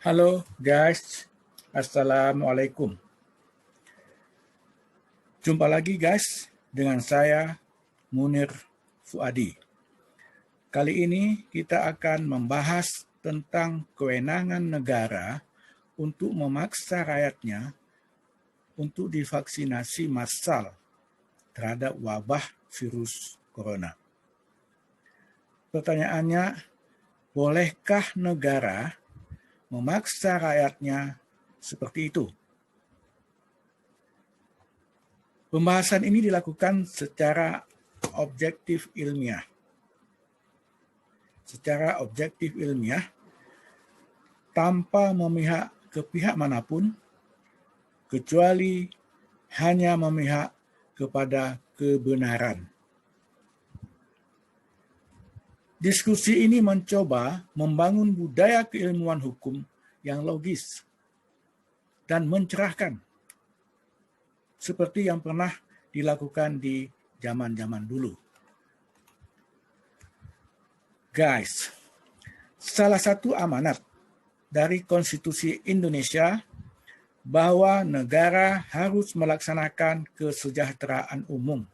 Halo guys, Assalamualaikum. Jumpa lagi guys dengan saya Munir Fuadi. Kali ini kita akan membahas tentang kewenangan negara untuk memaksa rakyatnya untuk divaksinasi massal terhadap wabah virus corona. Pertanyaannya, bolehkah negara memaksa rakyatnya seperti itu? Pembahasan ini dilakukan secara objektif ilmiah. Tanpa memihak ke pihak manapun, kecuali hanya memihak kepada kebenaran. Diskusi ini mencoba membangun budaya keilmuan hukum yang logis dan mencerahkan, seperti yang pernah dilakukan di zaman-zaman dulu. Guys, salah satu amanat dari Konstitusi Indonesia bahwa negara harus melaksanakan kesejahteraan umum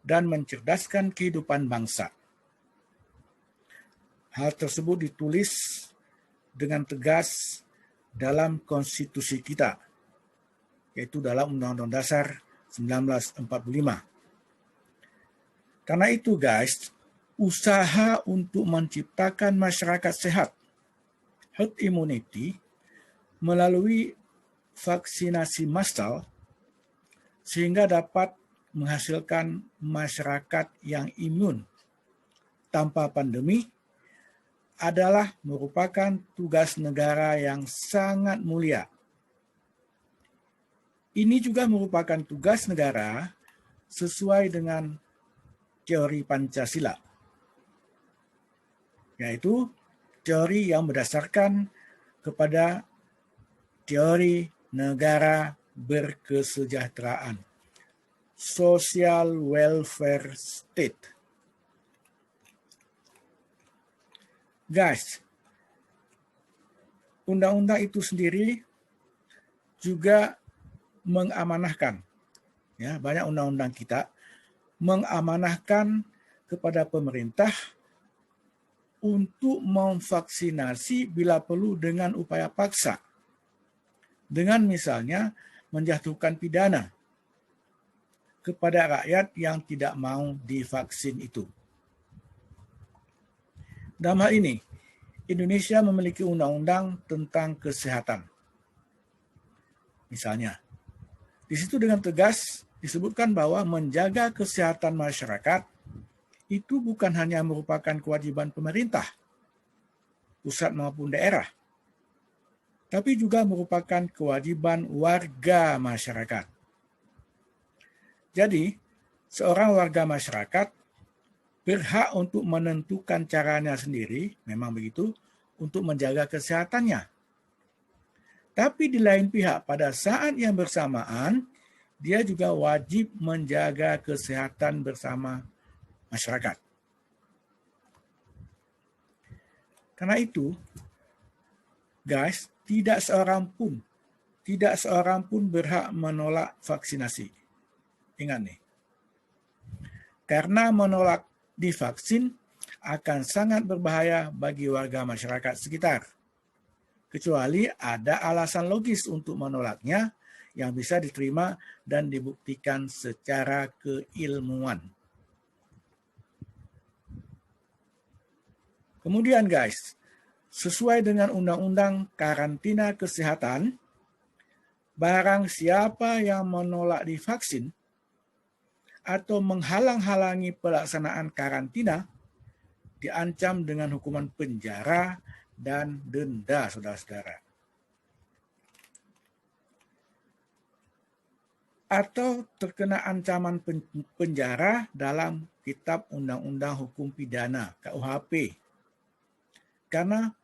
dan mencerdaskan kehidupan bangsa. Hal tersebut ditulis dengan tegas dalam konstitusi kita, yaitu dalam Undang-Undang Dasar 1945. Karena itu guys, usaha untuk menciptakan masyarakat sehat, herd immunity, melalui vaksinasi massal, sehingga dapat menghasilkan masyarakat yang imun tanpa pandemi, adalah merupakan tugas negara yang sangat mulia. Ini juga merupakan tugas negara sesuai dengan teori Pancasila, yaitu teori yang berdasarkan kepada teori negara berkesejahteraan, social welfare state. Guys, undang-undang itu sendiri juga mengamanahkan, ya, banyak undang-undang kita mengamanahkan kepada pemerintah untuk memvaksinasi bila perlu dengan upaya paksa, dengan misalnya menjatuhkan pidana kepada rakyat yang tidak mau divaksin itu. Dalam hal ini, Indonesia memiliki undang-undang tentang kesehatan. Misalnya, di situ dengan tegas disebutkan bahwa menjaga kesehatan masyarakat itu bukan hanya merupakan kewajiban pemerintah, pusat maupun daerah, tapi juga merupakan kewajiban warga masyarakat. Jadi, seorang warga masyarakat berhak untuk menentukan caranya sendiri, memang begitu, untuk menjaga kesehatannya. Tapi di lain pihak, pada saat yang bersamaan, dia juga wajib menjaga kesehatan bersama masyarakat. Karena itu, guys, tidak seorang pun berhak menolak vaksinasi. Ingat nih, karena menolak divaksin akan sangat berbahaya bagi warga masyarakat sekitar, kecuali ada alasan logis untuk menolaknya yang bisa diterima dan dibuktikan secara keilmuan. Kemudian guys, sesuai dengan Undang-Undang Karantina Kesehatan, barang siapa yang menolak divaksin atau menghalang-halangi pelaksanaan karantina diancam dengan hukuman penjara dan denda, saudara-saudara. Atau terkena ancaman penjara dalam Kitab Undang-Undang Hukum Pidana (KUHP) karena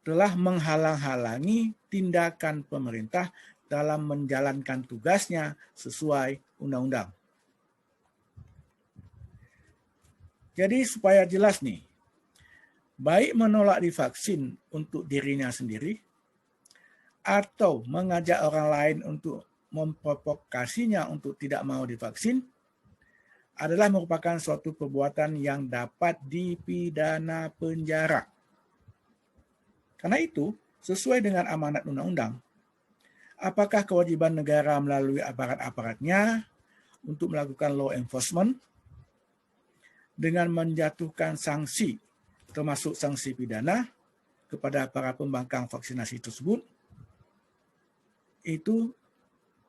telah menghalang-halangi tindakan pemerintah dalam menjalankan tugasnya sesuai undang-undang. Jadi supaya jelas nih, baik menolak divaksin untuk dirinya sendiri atau mengajak orang lain untuk memprovokasinya untuk tidak mau divaksin, adalah merupakan suatu perbuatan yang dapat dipidana penjara. Karena itu, sesuai dengan amanat undang-undang, apakah kewajiban negara melalui aparat-aparatnya untuk melakukan law enforcement dengan menjatuhkan sanksi, termasuk sanksi pidana, kepada para pembangkang vaksinasi tersebut, itu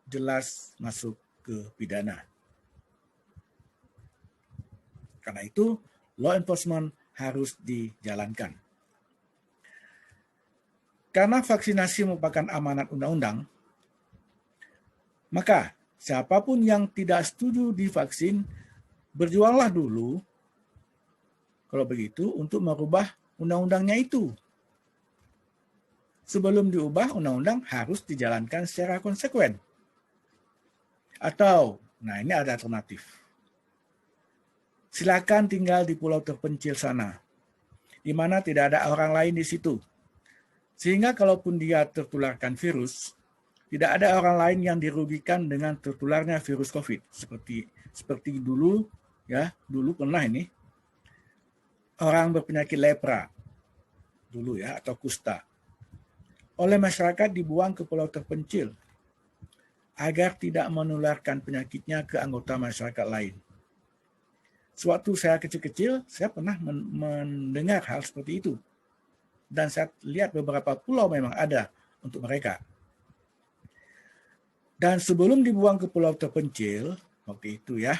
jelas masuk ke pidana. Karena itu, law enforcement harus dijalankan. Karena vaksinasi merupakan amanat undang-undang, maka siapapun yang tidak setuju divaksin, berjuanglah dulu, kalau begitu, untuk merubah undang-undangnya itu. Sebelum diubah, undang-undang harus dijalankan secara konsekuen. Atau, nah ini ada alternatif. Silakan tinggal di pulau terpencil sana, di mana tidak ada orang lain di situ. Sehingga kalaupun dia tertularkan virus, tidak ada orang lain yang dirugikan dengan tertularnya virus COVID. Seperti dulu, ya, dulu pernah ini, orang berpenyakit lepra, dulu ya, atau kusta, oleh masyarakat dibuang ke pulau terpencil agar tidak menularkan penyakitnya ke anggota masyarakat lain. Sewaktu saya kecil-kecil, saya pernah mendengar hal seperti itu. Dan saya lihat beberapa pulau memang ada untuk mereka. Dan sebelum dibuang ke pulau terpencil, waktu itu ya,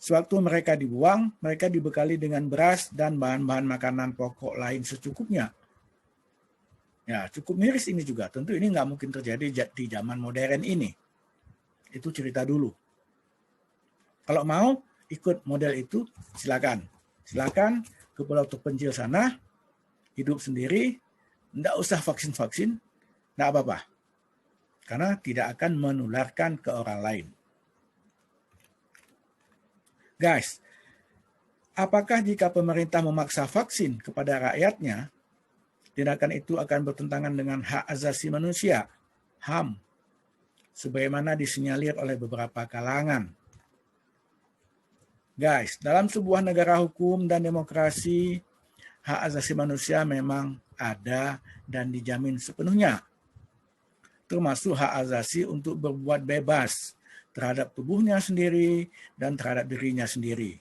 sewaktu mereka dibuang, mereka dibekali dengan beras dan bahan-bahan makanan pokok lain secukupnya. Ya, cukup miris ini juga. Tentu ini nggak mungkin terjadi di zaman modern ini. Itu cerita dulu. Kalau mau ikut model itu, silakan. Silakan ke pulau terpencil sana, hidup sendiri, nggak usah vaksin-vaksin, nggak apa-apa. Karena tidak akan menularkan ke orang lain. Guys, apakah jika pemerintah memaksa vaksin kepada rakyatnya, tindakan itu akan bertentangan dengan hak asasi manusia, HAM, sebagaimana disinyalir oleh beberapa kalangan? Guys, dalam sebuah negara hukum dan demokrasi, hak asasi manusia memang ada dan dijamin sepenuhnya, termasuk hak asasi untuk berbuat bebas terhadap tubuhnya sendiri dan terhadap dirinya sendiri.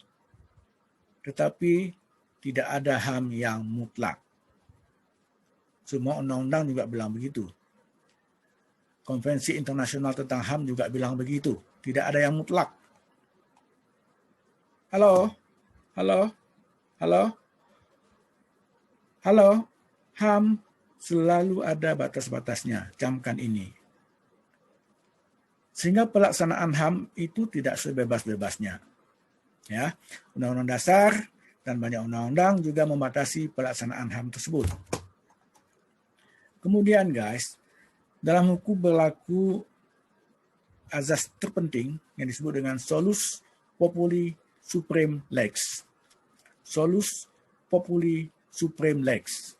Tetapi tidak ada HAM yang mutlak. Semua undang-undang juga bilang begitu. Konvensi internasional tentang HAM juga bilang begitu. Tidak ada yang mutlak. Halo? Halo? Halo? Halo? HAM selalu ada batas-batasnya. Camkan ini. Sehingga pelaksanaan HAM itu tidak sebebas-bebasnya. Ya, Undang-Undang Dasar dan banyak undang-undang juga membatasi pelaksanaan HAM tersebut. Kemudian guys, dalam hukum berlaku azas terpenting yang disebut dengan solus populi supreme lex. Solus populi supreme lex.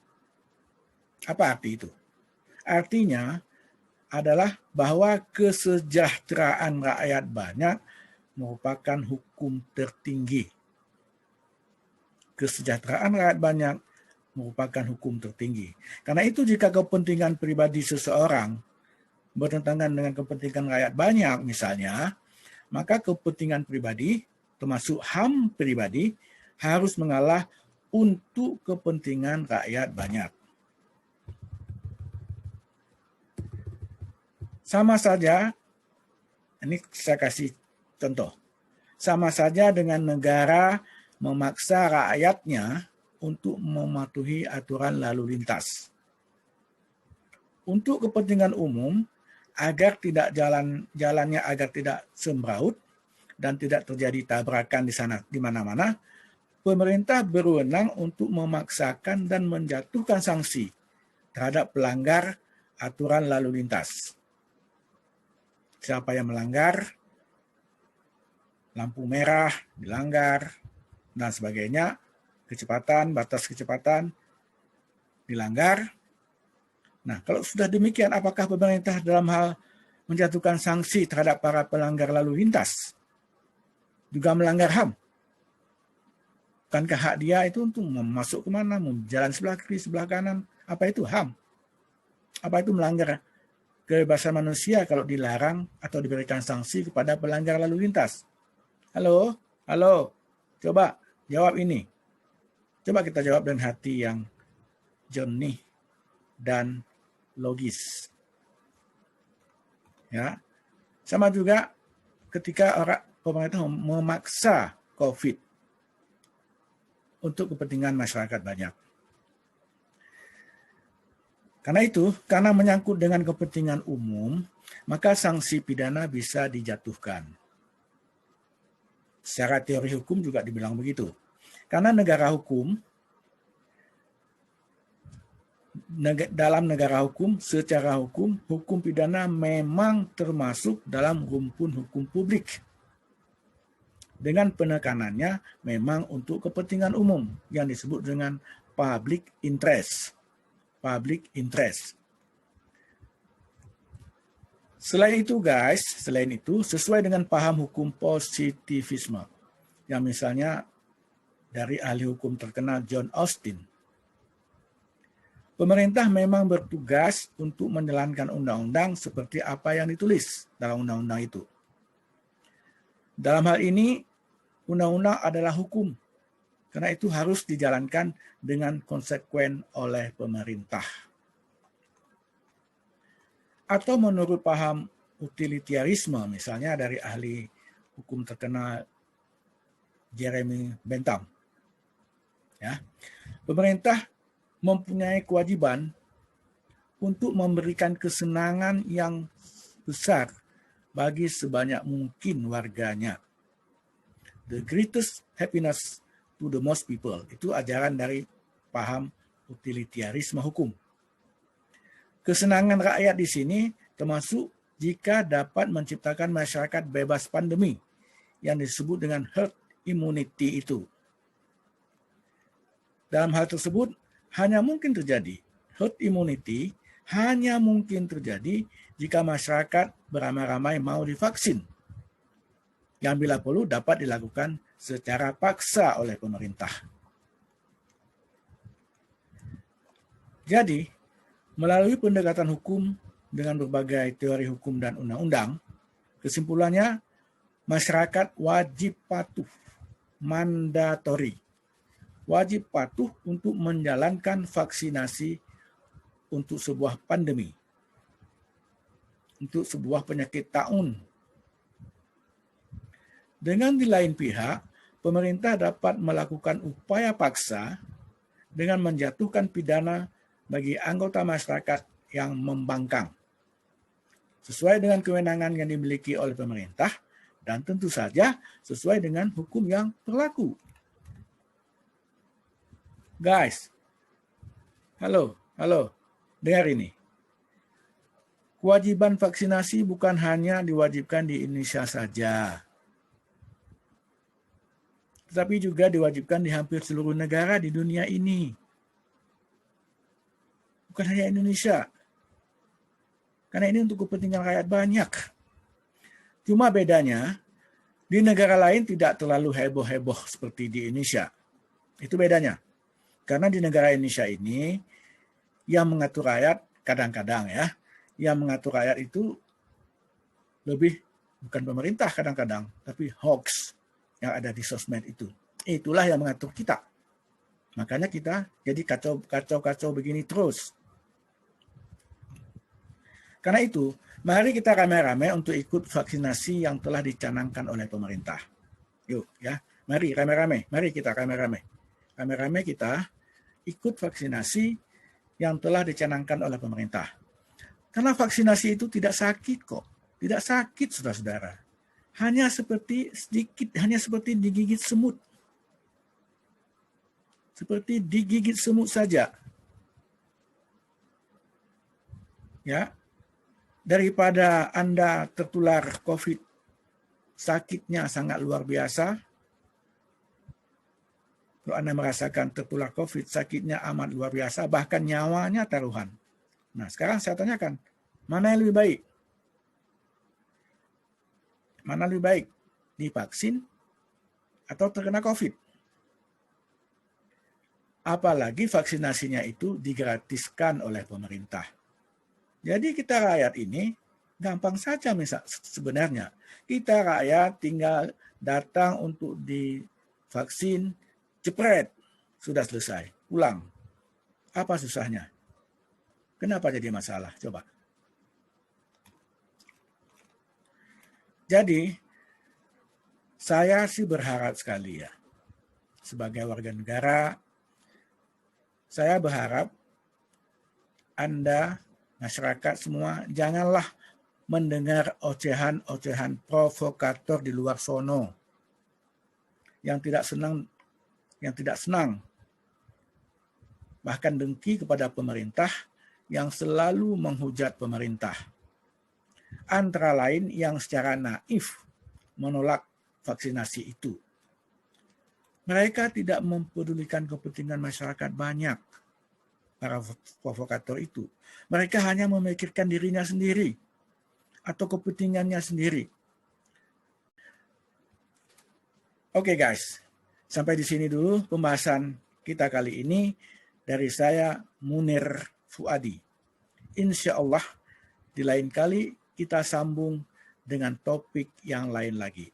Apa arti itu? Artinya adalah bahwa kesejahteraan rakyat banyak merupakan hukum tertinggi. Kesejahteraan rakyat banyak merupakan hukum tertinggi. Karena itu jika kepentingan pribadi seseorang bertentangan dengan kepentingan rakyat banyak misalnya, maka kepentingan pribadi, termasuk HAM pribadi, harus mengalah untuk kepentingan rakyat banyak. Sama saja, ini saya kasih contoh, sama saja dengan negara memaksa rakyatnya untuk mematuhi aturan lalu lintas. Untuk kepentingan umum, agar tidak jalannya agar tidak sembraut dan tidak terjadi tabrakan di mana-mana, pemerintah berwenang untuk memaksakan dan menjatuhkan sanksi terhadap pelanggar aturan lalu lintas. Siapa yang melanggar, lampu merah dilanggar, dan sebagainya, kecepatan, batas kecepatan, dilanggar. Nah, kalau sudah demikian, apakah pemerintah dalam hal menjatuhkan sanksi terhadap para pelanggar lalu lintas juga melanggar HAM? Bukankah hak dia itu untuk masuk kemana, mau jalan sebelah kiri, sebelah kanan? Apa itu HAM? Apa itu melanggar kebebasan manusia kalau dilarang atau diberikan sanksi kepada pelanggar lalu lintas? Halo? Halo? Coba jawab ini. Coba kita jawab dengan hati yang jernih dan logis. Ya. Sama juga ketika pemerintah memaksa COVID untuk kepentingan masyarakat banyak. Karena itu, karena menyangkut dengan kepentingan umum, maka sanksi pidana bisa dijatuhkan. Secara teori hukum juga dibilang begitu. Karena negara hukum, dalam negara hukum, secara hukum, hukum pidana memang termasuk dalam rumpun hukum publik. Dengan penekanannya memang untuk kepentingan umum yang disebut dengan public interest. Public interest. Selain itu guys, sesuai dengan paham hukum positivisme, yang misalnya dari ahli hukum terkenal John Austin, pemerintah memang bertugas untuk menjalankan undang-undang seperti apa yang ditulis dalam undang-undang itu. Dalam hal ini, undang-undang adalah hukum, karena itu harus dijalankan dengan konsekuen oleh pemerintah. Atau menurut paham utilitarisme, misalnya dari ahli hukum terkenal Jeremy Bentham, ya, pemerintah mempunyai kewajiban untuk memberikan kesenangan yang besar bagi sebanyak mungkin warganya. The greatest happiness to the most people. Itu ajaran dari paham utilitarisme hukum. Kesenangan rakyat di sini termasuk jika dapat menciptakan masyarakat bebas pandemi yang disebut dengan herd immunity itu. Dalam hal tersebut, hanya mungkin terjadi herd immunity hanya mungkin terjadi jika masyarakat beramai-ramai mau divaksin, yang bila perlu dapat dilakukan secara paksa oleh pemerintah. Jadi, melalui pendekatan hukum dengan berbagai teori hukum dan undang-undang, kesimpulannya masyarakat wajib patuh, mandatori, wajib patuh untuk menjalankan vaksinasi untuk sebuah pandemi, untuk sebuah penyakit taun. Dengan di lain pihak, pemerintah dapat melakukan upaya paksa dengan menjatuhkan pidana bagi anggota masyarakat yang membangkang, sesuai dengan kewenangan yang dimiliki oleh pemerintah dan tentu saja sesuai dengan hukum yang berlaku. Guys, halo, dengar ini. Kewajiban vaksinasi bukan hanya diwajibkan di Indonesia saja, tetapi juga diwajibkan di hampir seluruh negara di dunia ini. Bukan hanya Indonesia. Karena ini untuk kepentingan rakyat banyak. Cuma bedanya, di negara lain tidak terlalu heboh-heboh seperti di Indonesia. Itu bedanya. Karena di negara Indonesia ini, yang mengatur rakyat kadang-kadang ya, yang mengatur rakyat itu lebih bukan pemerintah kadang-kadang, tapi hoax yang ada di sosmed itu. Itulah yang mengatur kita. Makanya kita jadi kacau-kacau begini terus. Karena itu, mari kita rame-rame untuk ikut vaksinasi yang telah dicanangkan oleh pemerintah. Yuk ya, mari rame-rame, mari kita rame-rame. Rame-rame kita ikut vaksinasi yang telah dicanangkan oleh pemerintah. Karena vaksinasi itu tidak sakit kok. Tidak sakit, saudara-saudara. Hanya seperti digigit semut. Seperti digigit semut saja. Ya. Daripada Anda tertular COVID, sakitnya sangat luar biasa. Kalau Anda merasakan tertular COVID, sakitnya amat luar biasa, bahkan nyawanya taruhan. Nah, sekarang saya tanyakan, mana yang lebih baik? Mana lebih baik? Divaksin atau terkena COVID? Apalagi vaksinasinya itu digratiskan oleh pemerintah. Jadi kita rakyat ini gampang saja sebenarnya. Kita rakyat tinggal datang untuk divaksin, jepret, sudah selesai, pulang. Apa susahnya? Kenapa jadi masalah? Coba. Jadi, saya sih berharap sekali ya, sebagai warga negara, saya berharap Anda, masyarakat semua, janganlah mendengar ocehan-ocehan provokator di luar sono yang tidak senang, bahkan dengki kepada pemerintah yang selalu menghujat pemerintah. Antara lain yang secara naif menolak vaksinasi itu. Mereka tidak mempedulikan kepentingan masyarakat banyak, para provokator itu. Mereka hanya memikirkan dirinya sendiri atau kepentingannya sendiri. Oke guys, sampai di sini dulu pembahasan kita kali ini. Dari saya, Munir Fuadi. Insya Allah di lain kali kita sambung dengan topik yang lain lagi.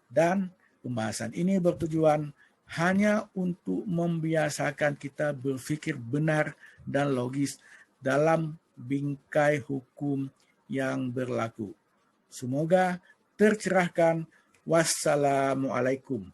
Dan pembahasan ini bertujuan hanya untuk membiasakan kita berpikir benar dan logis dalam bingkai hukum yang berlaku. Semoga tercerahkan. Wassalamualaikum.